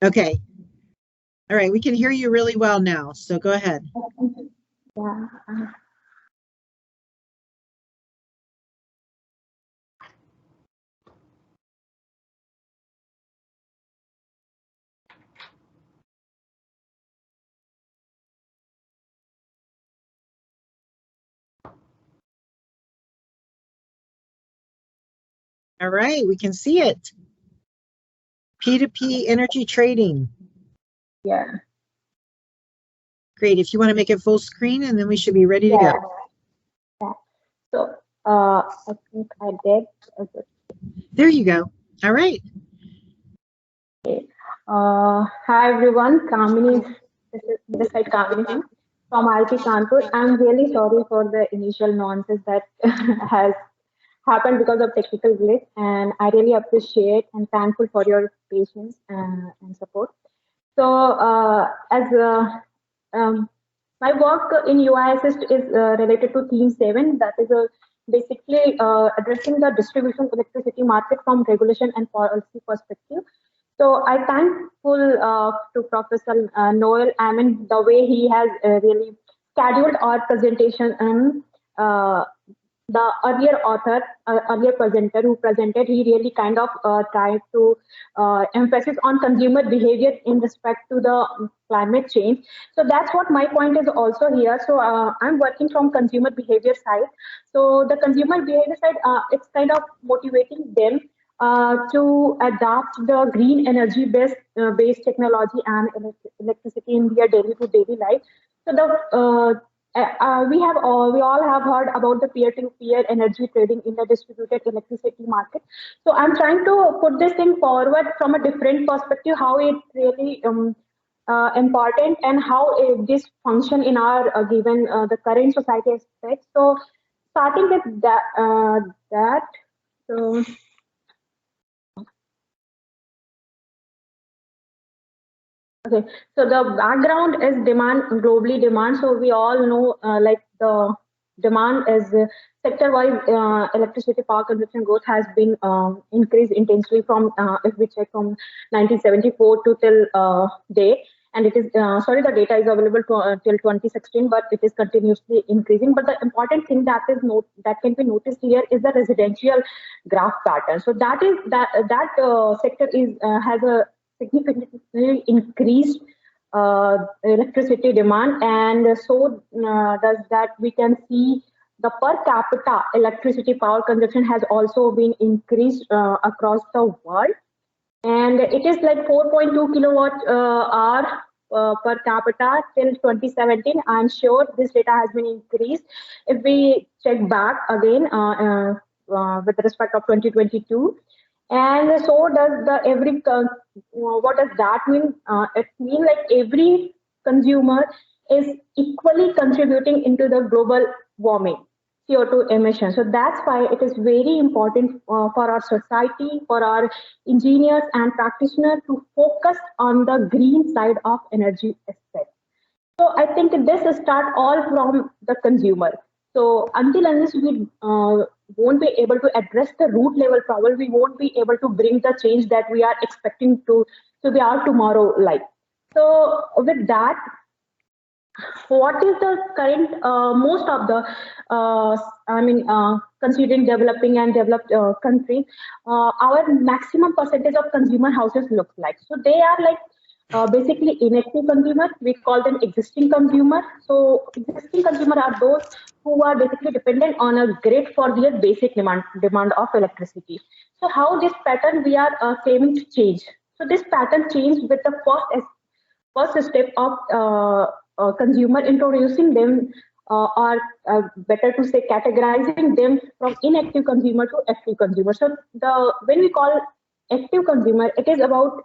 Okay. All right, we can hear you really well now, so go ahead. Yeah. All right, we can see it. P2P energy trading. Yeah. Great. If you want to make it full screen, and then we should be ready to go. Yeah. So I think I did. There you go. All right. Okay. Hi everyone, Kamini. This side Kamini Singh from IIT Kanpur. I'm really sorry for the initial nonsense that has happened because of technical glitch, and I really appreciate and thankful for your patience and support. So, as my work in UI Assist is related to Theme 7, that is basically addressing the distribution electricity market from regulation and policy perspective. So I thankful to Professor Noel. I mean, the way he has really scheduled our presentation and the earlier author, earlier presenter who presented, he really kind of tried to emphasis on consumer behavior in respect to the climate change. So that's what my point is also here. So I'm working from consumer behavior side. So the consumer behavior side, it's kind of motivating them to adopt the green energy based technology and electricity in their daily to daily life. So we all have heard about the peer-to-peer energy trading in the distributed electricity market. So I'm trying to put this thing forward from a different perspective, how it really important and how this function in our given the current society aspect. So starting with that. So okay, so the background is demand, globally demand. So we all know like the demand is sector-wise electricity power consumption growth has been increased intensely from if we check from 1974 to till date, and it is sorry the data is available to, till 2016, but it is continuously increasing. But the important thing that is that can be noticed here is the residential graph pattern. So that is that sector is has a significantly increased electricity demand, and so does that we can see the per capita electricity power consumption has also been increased across the world, and it is like 4.2 kilowatt hour per capita till 2017. I'm sure this data has been increased if we check back again with respect of 2022. And so does the every what does that mean? It means like every consumer is equally contributing into the global warming CO2 emissions. So that's why it is very important for our society, for our engineers and practitioners to focus on the green side of energy aspect. So I think this start all from the consumer. So until unless we won't be able to address the root level problem, we won't be able to bring the change that we are expecting to be our tomorrow life. So with that, what is the current most of the considering developing and developed countries, our maximum percentage of consumer houses looks like? So they are like basically inactive consumer. We call them existing consumer. So existing consumer are those who are basically dependent on a grid for their basic demand of electricity. So how this pattern we are claiming to change? So this pattern changed with the first step of consumer introducing them or better to say categorizing them from inactive consumer to active consumer. So when we call active consumer, it is about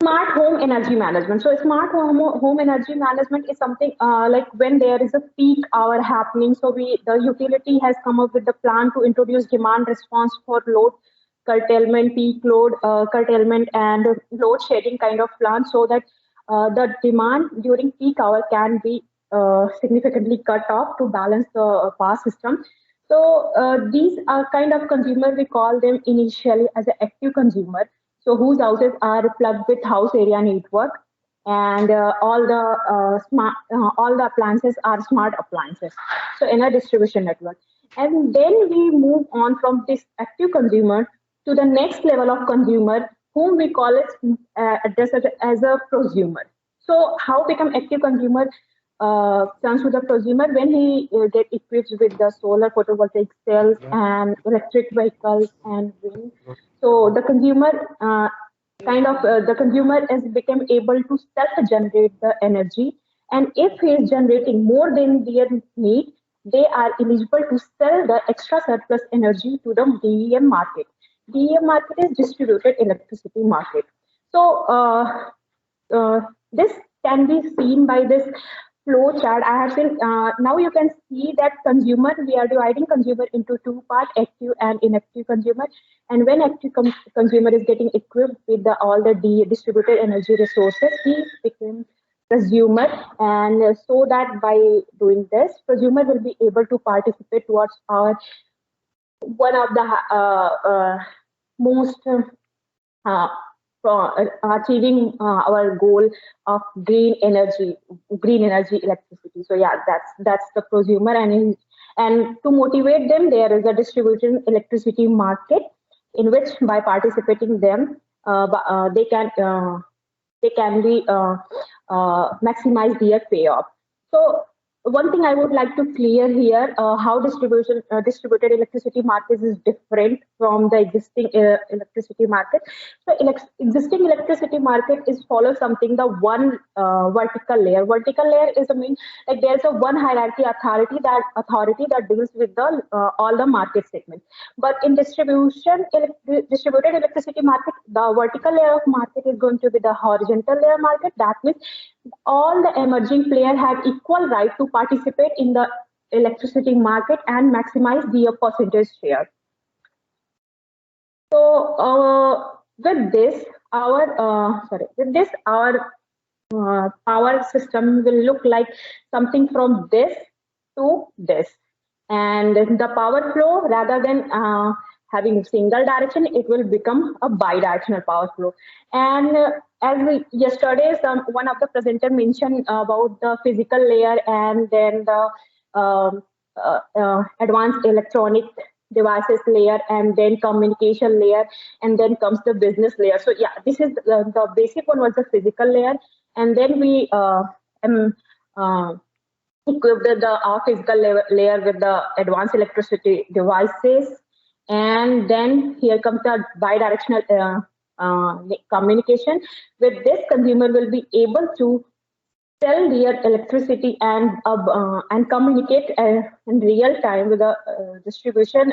smart home energy management. So smart home energy management is something like when there is a peak hour happening. So the utility has come up with the plan to introduce demand response for load curtailment, peak load curtailment, and load shedding kind of plan, so that the demand during peak hour can be significantly cut off to balance the power system. So these are kind of consumer, we call them initially as an active consumer. so whose houses are plugged with house area network, and all the appliances are smart appliances. So in a distribution network, and then we move on from this active consumer to the next level of consumer, whom we call it address it as a prosumer. So how become active consumer? Turns to the prosumer when he get equipped with the solar photovoltaic cells and electric vehicles and wind. So the consumer the consumer is become able to self-generate the energy, and if he is generating more than their need, they are eligible to sell the extra surplus energy to the DEM market. DEM market is distributed electricity market. So this can be seen by this flow chart. I have seen, now you can see that consumer, we are dividing consumer into two parts, active and inactive consumer. And when active consumer is getting equipped with all the distributed energy resources, he becomes prosumer. And so that by doing this, prosumer will be able to participate towards our one of the most achieving our goal of green energy electricity. So yeah, that's the prosumer. And to motivate them, there is a distributed electricity market in which by participating them, they can be maximize their payoff. So one thing I would like to clear here, how distributed electricity market is different from the existing electricity market. So existing electricity market is follow something, the one vertical layer. Vertical layer is like there's a one hierarchy authority that deals with the all the market segments. But in distributed electricity market, the vertical layer of market is going to be the horizontal layer market. That means all the emerging players have equal right to participate in the electricity market and maximize their percentage share. So with this, our power system will look like something from this to this, and the power flow, rather than having single direction, it will become a bi-directional power flow. And as yesterday, one of the presenter mentioned about the physical layer and then the advanced electronic devices layer, and then communication layer, and then comes the business layer. So yeah, this is the basic one was the physical layer, and then we equipped the physical layer with the advanced electricity devices, and then here comes the bi-directional communication. With this, consumer will be able to sell their electricity and communicate in real time with the distribution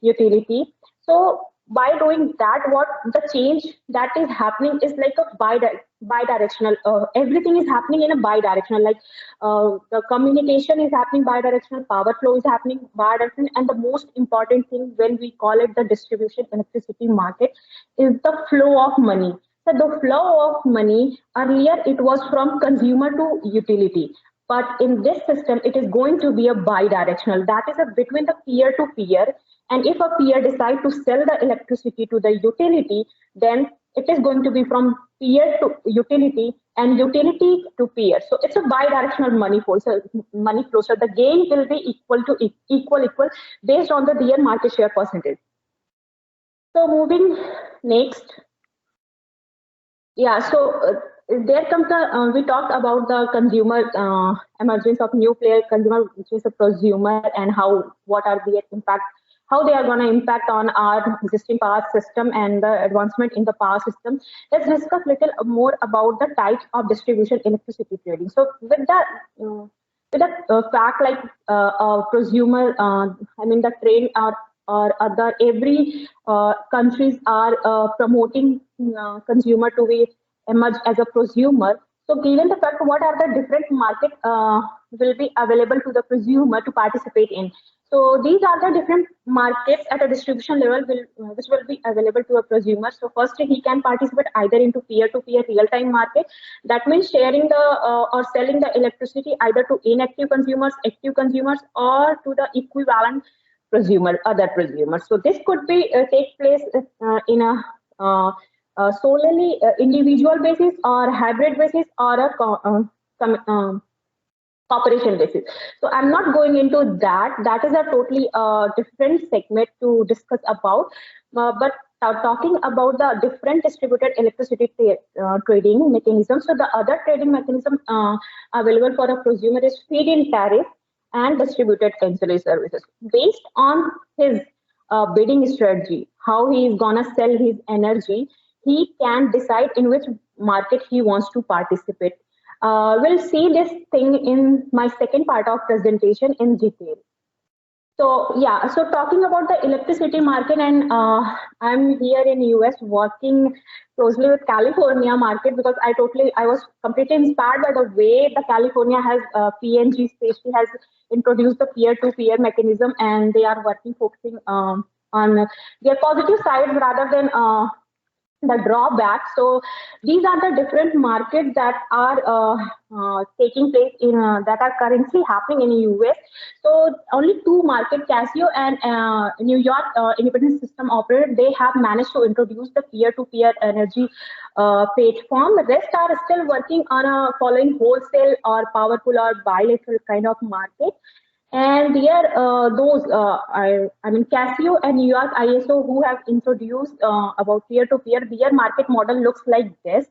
utility. So by doing that, what the change that is happening is like a bi-directional. Everything is happening in a bi-directional, like the communication is happening bi-directional, power flow is happening bi-directional, and the most important thing when we call it the distribution electricity market is the flow of money. So the flow of money, earlier it was from consumer to utility, but in this system it is going to be a bi-directional, that is between the peer to peer. And if a peer decides to sell the electricity to the utility, then it is going to be from peer to utility and utility to peer. So it's a bi-directional money flow. So the gain will be equal based on their market share percentage. So moving next. Yeah, so there comes the, we talked about the consumer emergence of new player consumer, which is a prosumer, and what are the impact, how they are going to impact on our existing power system and the advancement in the power system. Let's discuss a little more about the types of distribution electricity trading. So with the fact like prosumer, the trade or other every countries are promoting consumer to be emerge as a prosumer. So given the fact, what are the different market will be available to the prosumer to participate in? So these are the different markets at a distribution level which will be available to a prosumer. So first, he can participate either into peer-to-peer real-time market. That means sharing the or selling the electricity either to inactive consumers, active consumers, or to the equivalent prosumer, other prosumers. So this could be take place in a solely individual basis or hybrid basis or a cooperation basis. So I'm not going into that. That is a totally different segment to discuss about. But talking about the different distributed electricity trading mechanism. So the other trading mechanism available for a prosumer is feed-in tariff and distributed ancillary services. Based on his bidding strategy, how he is gonna sell his energy, he can decide in which market he wants to participate. We'll see this thing in my second part of presentation in detail. So yeah, so talking about the electricity market, and I'm here in US working closely with California market because I was completely inspired by the way the California has PNG especially has introduced the peer-to-peer mechanism, and they are focusing on their positive sides rather than the drawback. So these are the different markets that are taking place in that are currently happening in the US. So only two markets, Casio and New York Independent System Operator, they have managed to introduce the peer-to-peer energy platform. The rest are still working on a following wholesale or power pool or bilateral kind of market. And there, I mean, Casio and New York ISO, who have introduced about peer-to-peer, their market model looks like this,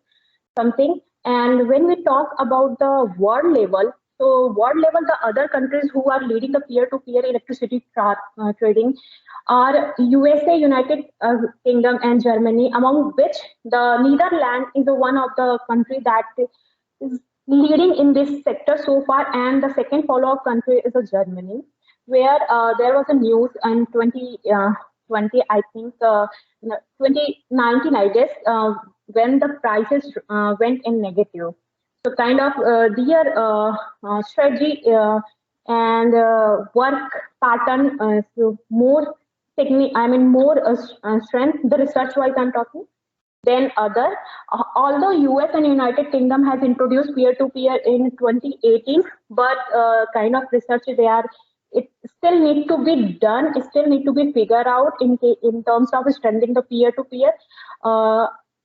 something. And when we talk about the world level, so world level, the other countries who are leading the peer-to-peer electricity trading are USA, United Kingdom, and Germany, among which the Netherlands is one of the countries that is leading in this sector so far, and the second follow-up country is Germany, where there was a news in 2020, I think, 2019, I guess, when the prices went in negative. So kind of their strategy and work pattern, so more technique, I mean more strength, the research-wise I'm talking, than other. Although US and United Kingdom has introduced peer-to-peer in 2018, but kind of research it still need to be done. It still need to be figured out in terms of strengthening the peer-to-peer.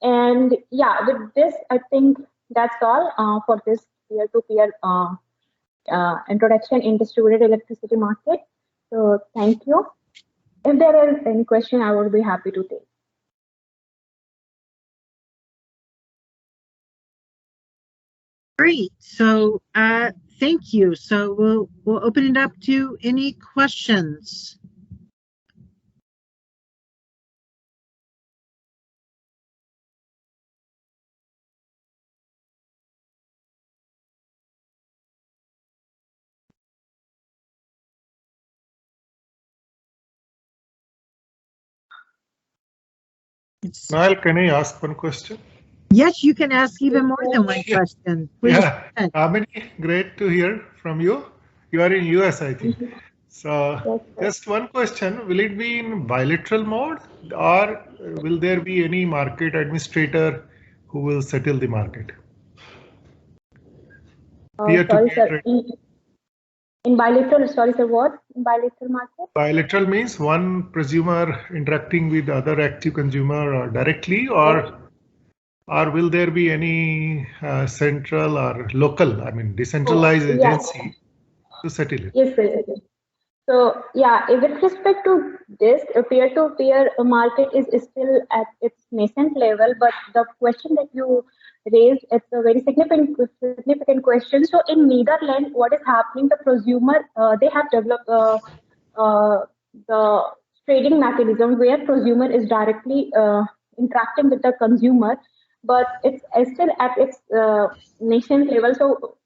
And yeah, with this, I think that's all for this peer-to-peer introduction in distributed electricity market. So thank you. If there is any question, I would be happy to take. Great. So thank you. So we'll open it up to any questions. Niall, can I ask one question? Yes, you can ask even more than one question. Please. Yeah, Amini, great to hear from you. You are in US, I think. So just one question, will it be in bilateral mode or will there be any market administrator who will settle the market? Sorry, sir. In bilateral, sorry, sir, what? In bilateral market? Bilateral means one prosumer interacting with the other active consumer or directly, or will there be any central or local, I mean, decentralized agency to settle it? Yes, sir. So yeah, with respect to this, peer-to-peer market is still at its nascent level, but the question that you raised, it's a very significant question. So in Netherlands, what is happening? The prosumer, they have developed the trading mechanism where prosumer is directly interacting with the consumer, but it's still at its nascent level. So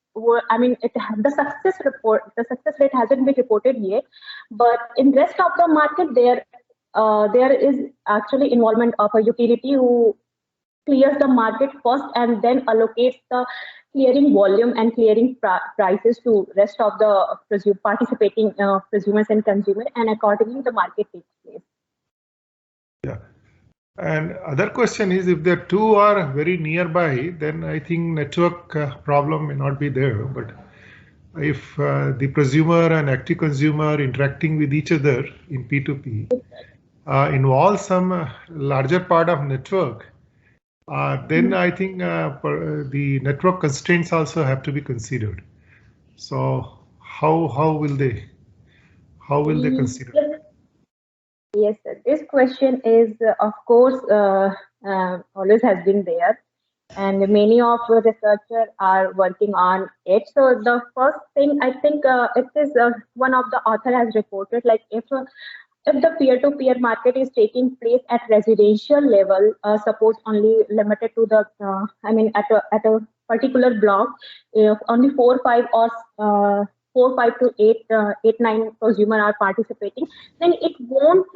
I mean, the success rate hasn't been reported yet, but in rest of the market, there is actually involvement of a utility who clears the market first and then allocates the clearing volume and clearing prices to rest of the participating prosumers and consumers, and accordingly the market takes place. Yeah. And other question is, if the two are very nearby, then I think network problem may not be there. But if the prosumer and active consumer interacting with each other in P2P involves some larger part of network, then I think the network constraints also have to be considered. So how will they consider? Yes, yes, sir. This question is, of course, always has been there, and many of the researchers are working on it. So the first thing I think it is one of the author has reported, like if the peer-to-peer market is taking place at residential level, suppose only limited to the, I mean, at a particular block, if only 4, 5 to 9 consumer are participating, then it won't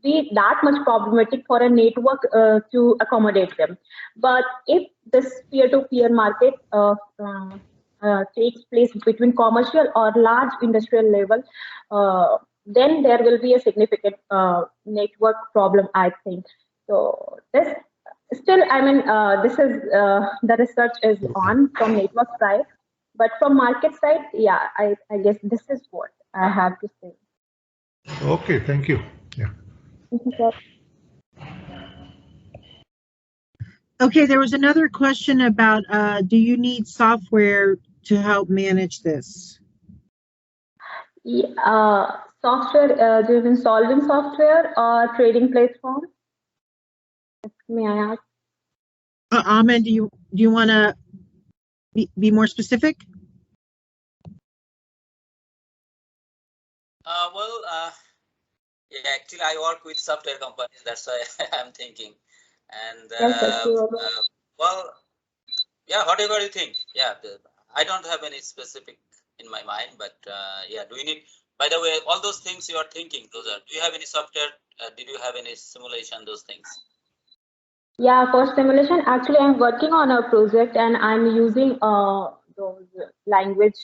be that much problematic for a network to accommodate them. But if this peer-to-peer market takes place between commercial or large industrial level, then there will be a significant network problem, I think. So this still, I mean, this is the research is on from network side, but from market side, yeah, I guess this is what I have to say. Okay, thank you. Yeah. Thank you, sir. Okay, there was another question about do you need software to help manage this? Software, do you mean solving software or trading platform? May I ask? Ahmed, do you want to be more specific? Yeah, actually, I work with software companies. That's why I'm thinking. And Yes, sure. well, yeah, whatever you think. Yeah, I don't have any specific in my mind, but yeah, do you need? By the way, all those things you are thinking, those are. Do you have any software? Did you have any simulation? Those things. Yeah, for simulation, actually, I'm working on a project and I'm using those language.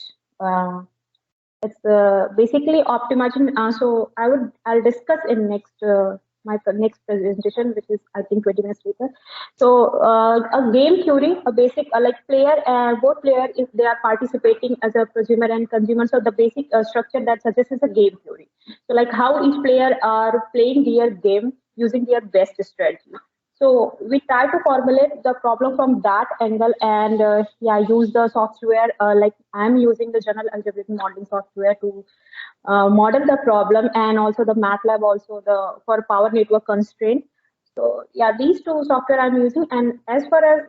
It's basically optimizing. So I'll discuss in next my next presentation, which is I think 20 minutes later. So a game theory, a basic like player, both player if they are participating as a consumer and consumer. So the basic structure that suggests is a game theory. So like how each player are playing their game using their best strategy. So we try to formulate the problem from that angle and yeah, use the software like I'm using the general algebraic modeling software to model the problem and also the MATLAB also the for power network constraint. So yeah, these two software I'm using. And as far as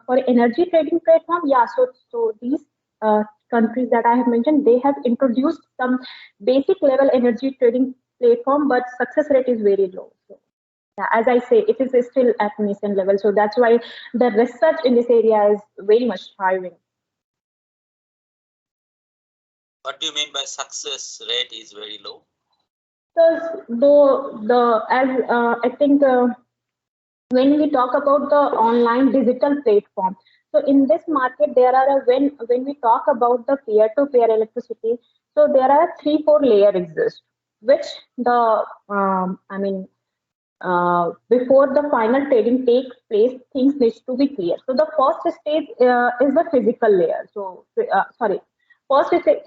for energy trading platform, yeah, so these countries that I have mentioned, they have introduced some basic level energy trading platform, but success rate is very low. So, yeah, as I say, it is still at nascent level. So that's why the research in this area is very much thriving. What do you mean by success rate is very low? Because I think when we talk about the online digital platform, so in this market there are when we talk about the peer-to-peer electricity, so there are 3-4 layer exist, which the I mean before the final trading takes place, things needs to be clear. So the first stage is the physical layer. So sorry,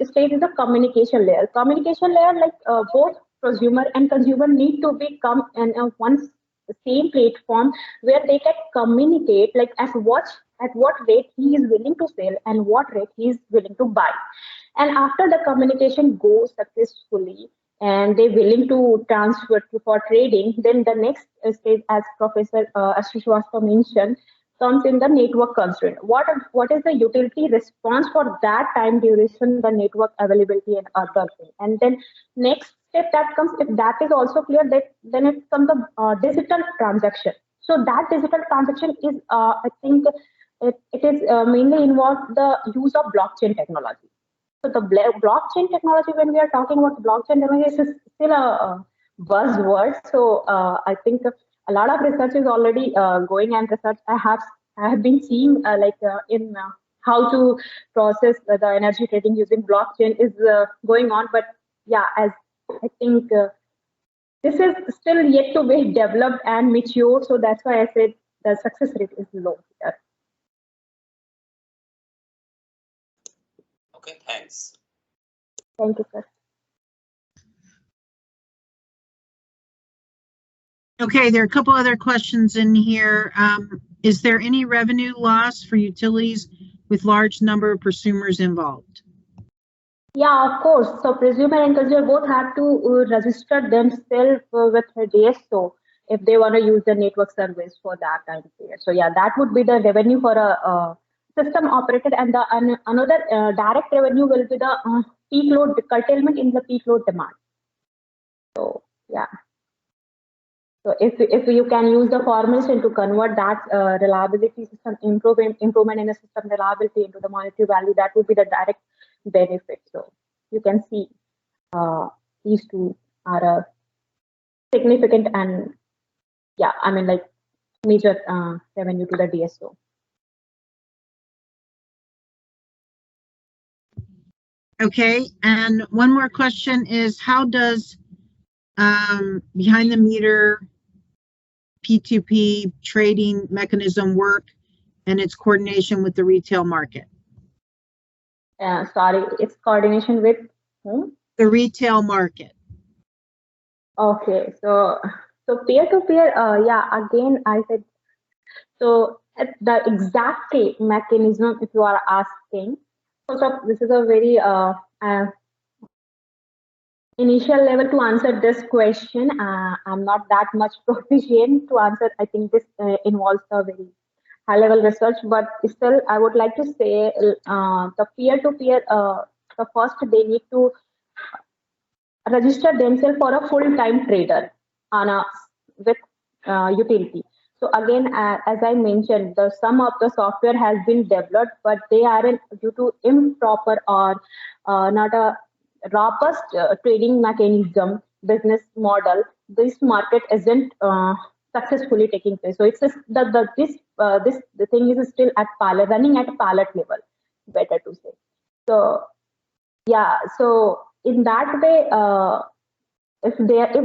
stage is the communication layer. Communication layer, like both consumer and consumer need to become in one same platform where they can communicate, like at what rate he is willing to sell and what rate he is willing to buy. And after the communication goes successfully and they're willing to transfer for trading, then the next stage, as Professor Srivastava mentioned, comes in the network constraint. What is the utility response for that time duration, the network availability and other thing. And then next step that comes, if that is also clear, that then it comes the digital transaction. So that digital transaction is, I think, it is mainly involved the use of blockchain technology. So the blockchain technology, when we are talking about blockchain technology, is still a buzzword. So I think a lot of research is already going, and research I have been seeing in how to process the energy trading using blockchain is going on. But yeah, as I think this is still yet to be developed and mature. So that's why I said the success rate is low here. Okay, thanks. Thank you, sir. Okay, there are a couple other questions in here. Is there any revenue loss for utilities with large number of prosumers involved? Yeah, of course. So presumer and consumer both have to register themselves with a DSO if they want to use the network service for that time period. So yeah, that would be the revenue for a system operator, and the another direct revenue will be the peak load curtailment in the peak load demand. So yeah. So if you can use the formulation to convert that reliability system improvement in the system reliability into the monetary value, that would be the direct benefit. So you can see these two are significant and yeah, I mean like major revenue to the DSO. Okay, and one more question is, how does behind the meter P2P trading mechanism work and its coordination with the retail market? Sorry, it's coordination with the retail market. Okay, so peer-to-peer, yeah, again, I said, so the exact mechanism, if you are asking, so this is a very initial level to answer this question. I'm not that much proficient to answer. I think this involves a very high level research, but still I would like to say the peer-to-peer, the first they need to register themselves for a full-time trader on a with utility. So again, as I mentioned, some of the software has been developed, but they aren't due to improper or not a robust trading mechanism business model. This market isn't successfully taking place. So it's just the thing is still at pilot, running at pilot level, better to say. So yeah, so in that way, if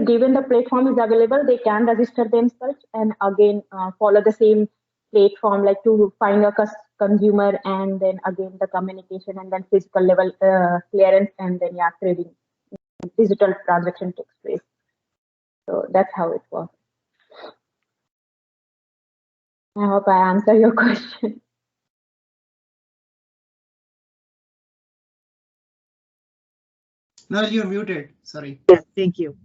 given the platform is available, they can register themselves and again follow the same platform, like to find a consumer, and then again the communication, and then physical level clearance, and then yeah, trading, digital transaction takes place. So that's how it works. I hope I answer your question. No, you're muted. Sorry. Yeah, thank you.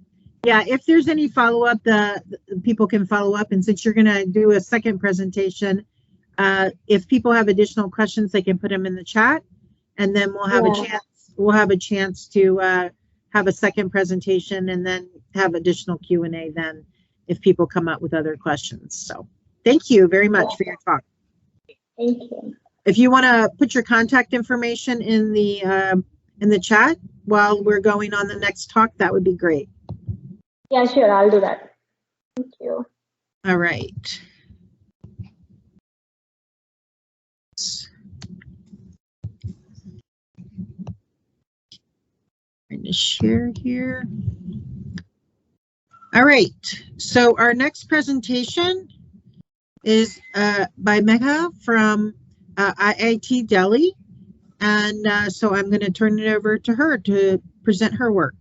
Yeah, if there's any follow-up, the people can follow up. And since you're going to do a second presentation, if people have additional questions, they can put them in the chat, and then we'll have a chance. We'll have a chance to have a second presentation, and then have additional Q&A. Then, if people come up with other questions. So, thank you very much for your talk. Thank you. If you want to put your contact information in the chat while we're going on the next talk, that would be great. Yeah, sure, I'll do that. Thank you. All right. Trying to share here. All right. So our next presentation is by Megha from IIT Delhi. And so I'm going to turn it over to her to present her work.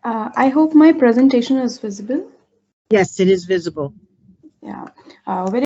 I hope my presentation is visible. Yes, it is visible. Yeah. Very